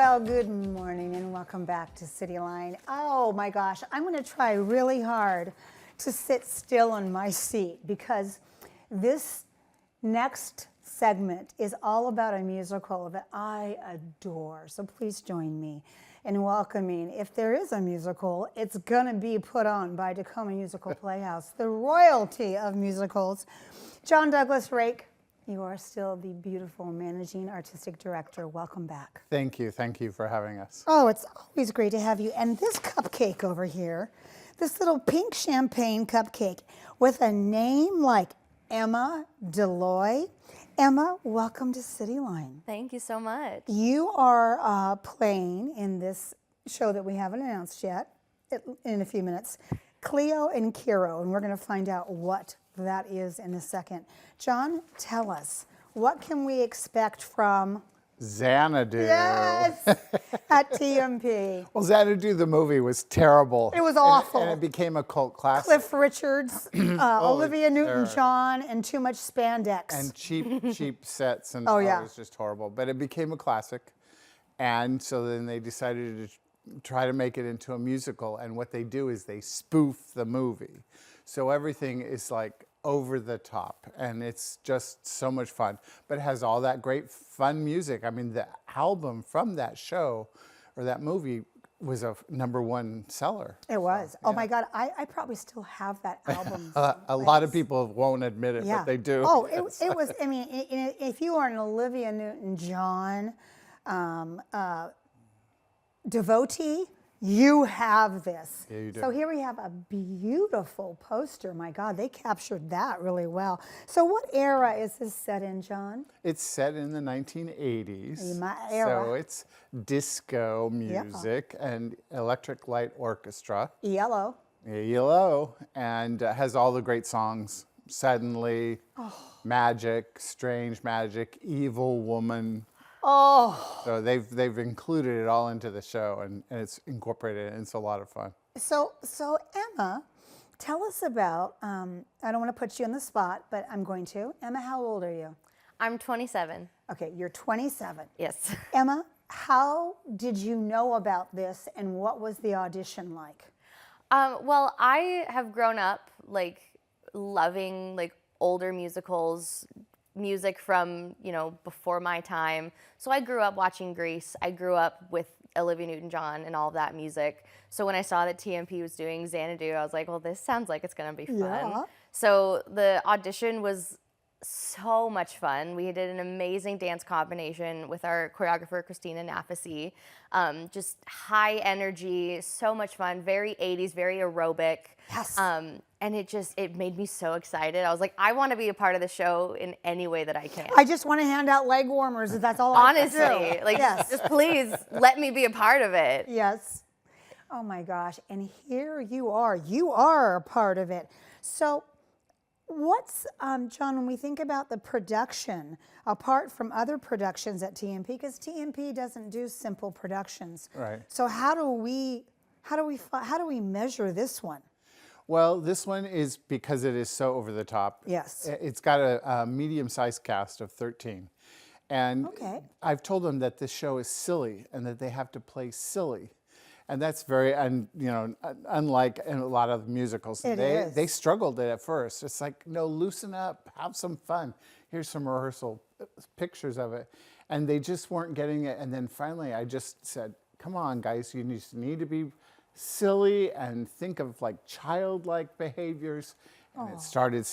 Well, good morning and welcome back to Cityline. Oh my gosh, I'm going to try really hard to sit still in my seat because this next segment is all about a musical that I adore. So please join me in welcoming, if there is a musical, it's going to be put on by Tacoma Musical Playhouse, the royalty of musicals. John Douglas Rake. You are still the beautiful managing artistic director. Welcome back. Thank you. Thank you for having us. Oh, it's always great to have you. And this cupcake over here, this little pink champagne cupcake with a name like Emma Deloy. Emma, welcome to Cityline. Thank you so much. You are playing in this show that we haven't announced yet, in a few minutes, Cleo and Kiro, and we're going to find out what that is in a second. John, tell us, what can we expect from Xanadu. Yes, at TMP. Well, Xanadu, the movie, was terrible. It was awful. And it became a cult classic. Cliff Richards, Olivia Newton-John, and too much spandex. And cheap sets, and Oh, yeah. it was just horrible. But it became a classic. And so then they decided to try to make it into a musical. And what they do is they spoof the movie. So everything is like over the top, and it's just so much fun. But it has all that great fun music. I mean, the album from that show or that movie was a #1 seller. It was. So, Oh yeah. my God, I probably still have that album. A lot of people won't admit it, but they do. Oh, it was, I mean, if you are an Olivia Newton-John devotee, you have this. Yeah, you do. So here we have a beautiful poster. My God, they captured that really well. So what era is this set in, John? It's set in the 1980s. My era. So it's disco music and electric light orchestra. Yellow. Yellow, and has all the great songs. Suddenly, Magic, Strange Magic, Evil Woman. Oh. So they've included it all into the show, and it's incorporated, and it's a lot of fun. So Emma, tell us about, I don't want to put you on the spot, but I'm going to. Emma, how old are you? I'm 27. Okay, you're 27. Yes. Emma, how did you know about this, and what was the audition like? Well, I have grown up like loving like older musicals, music from, you know, before my time. So I grew up watching Grease. I grew up with Olivia Newton-John and all of that music. So when I saw that TMP was doing Xanadu, I was like, well, this sounds like it's going to be fun. Yeah. So the audition was so much fun. We did an amazing dance combination with our choreographer, Christina Nafasi. Just high energy, so much fun, very 80s, very aerobic. Yes. And it made me so excited. I was like, I want to be a part of the show in any way that I can. I just want to hand out leg warmers, if that's all I can do. Honestly, like, Yes. just please let me be a part of it. Yes. Oh my gosh, and here you are a part of it. So what's, John, when we think about the production, apart from other productions at TMP, because TMP doesn't do simple productions. Right. So how do we measure this one? Well, this one is, because it is so over the top. Yes. It's got a medium-sized cast of 13. And Okay. I've told them that this show is silly and that they have to play silly. And that's very, unlike in a lot of musicals. It is. They struggled at first. It's like, no, loosen up, have some fun. Here's some rehearsal pictures of it. And they just weren't getting it. And then finally I just said, come on, guys, you just need to be silly and think of like childlike behaviors. And it started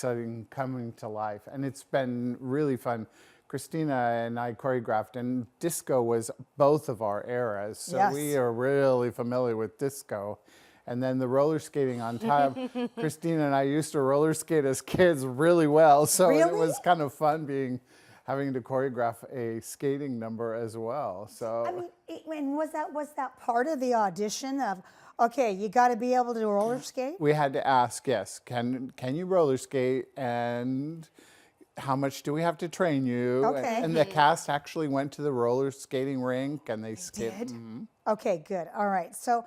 coming to life. And it's been really fun. Christina and I choreographed, and disco was both of our eras. So Yes. we are really familiar with disco. And then the roller skating on top. Christina and I used to roller skate as kids really well. So it Really? was kind of fun having to choreograph a skating number as well. So I mean, and was that part of the audition of, okay, you got to be able to roller skate? we had to ask, yes, can you roller skate, and how much do we have to train you? Okay. And the cast actually went to the roller skating rink, and they skated. Did? Okay, good. All right. So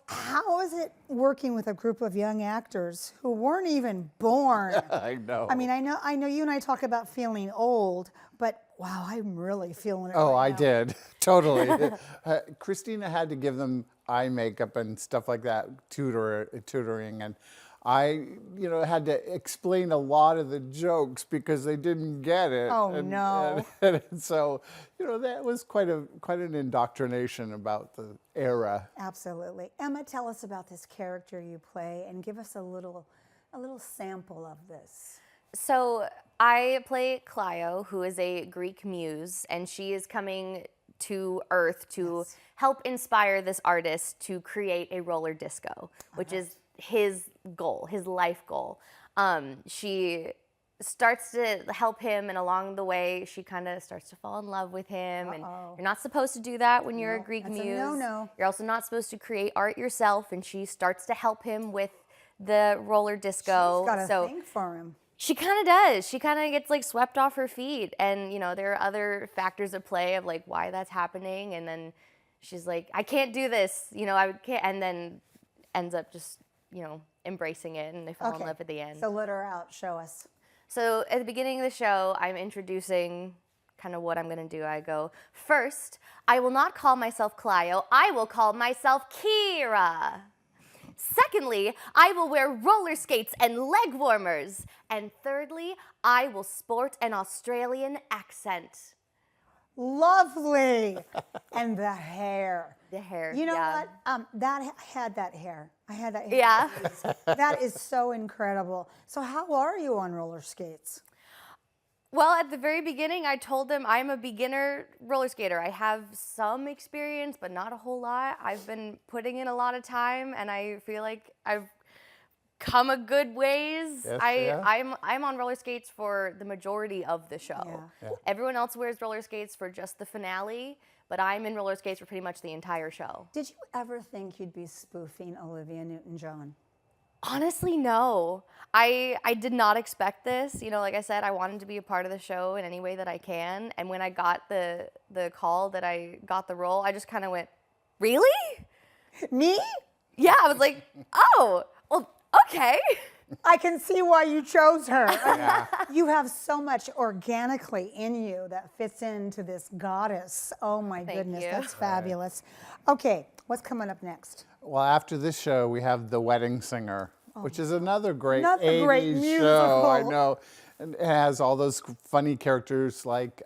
how is it working with a group of young actors who weren't even born? I know. I mean, I know you and I talk about feeling old, but Wow, I'm really feeling it. Oh, right I now. did. Totally. Christina had to give them eye makeup and stuff like that, tutoring. And I, had to explain a lot of the jokes because they didn't get it. Oh, and, no. And so, that was quite an indoctrination about the era. Absolutely. Emma, tell us about this character you play and give us a little sample of this. So I play Clio, who is a Greek muse, and she is coming to Earth to help inspire this artist to create a roller disco, which is his goal, his life goal. She starts to help him, and along the way, she kind of starts to fall in love with him. And you're not supposed to do that when you're a Greek that's a muse. no-no. You're also not supposed to create art yourself, and she starts to help him with the roller disco. She's got a thing for him. She kind of does. She kind of gets like swept off her feet. And, there are other factors at play of like why that's happening. And then she's like, I can't do this, I can't. And then ends up just, embracing it, and they fall in love at the end. So let her out. Show us. So at the beginning of the show, I'm introducing kind of what I'm going to do. I go, first, I will not call myself Clio. I will call myself Kira. Secondly, I will wear roller skates and leg warmers. And thirdly, I will sport an Australian accent. Lovely. And the hair. The hair, You know yeah. what? I had that hair. I had that hair. Yeah. That is so incredible. So how are you on roller skates? Well, at the very beginning, I told them I'm a beginner roller skater. I have some experience, but not a whole lot. I've been putting in a lot of time, and I feel like I've come a good ways. Yes, I'm on roller skates for the majority of the show. Yeah. Everyone else wears roller skates for just the finale, but I'm in roller skates for pretty much the entire show. Did you ever think you'd be spoofing Olivia Newton-John? Honestly, no. I did not expect this. Like I said, I wanted to be a part of the show in any way that I can. And when I got the call that I got the role, I just kind of went, really? Me? Yeah, I was like, oh, well, okay. I can see why you chose her. You have so much organically in you that fits into this goddess. Oh my goodness, you. that's fabulous. Okay, what's coming up next? Well, after this show, we have The Wedding Singer, which is another great Another 80s great show. musical. I know. And it has all those funny characters like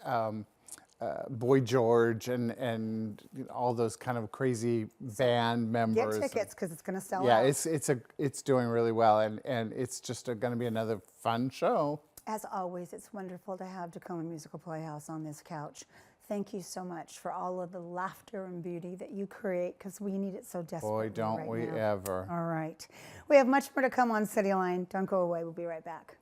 Boy George and all those kind of crazy band members. Get tickets because it's going to sell Yeah, out. it's doing really well, and it's just going to be another fun show. As always, it's wonderful to have Tacoma Musical Playhouse on this couch. Thank you so much for all of the laughter and beauty that you create because we need it so desperately Boy, don't right we now. ever. All right. We have much more to come on Cityline. Don't go away. We'll be right back.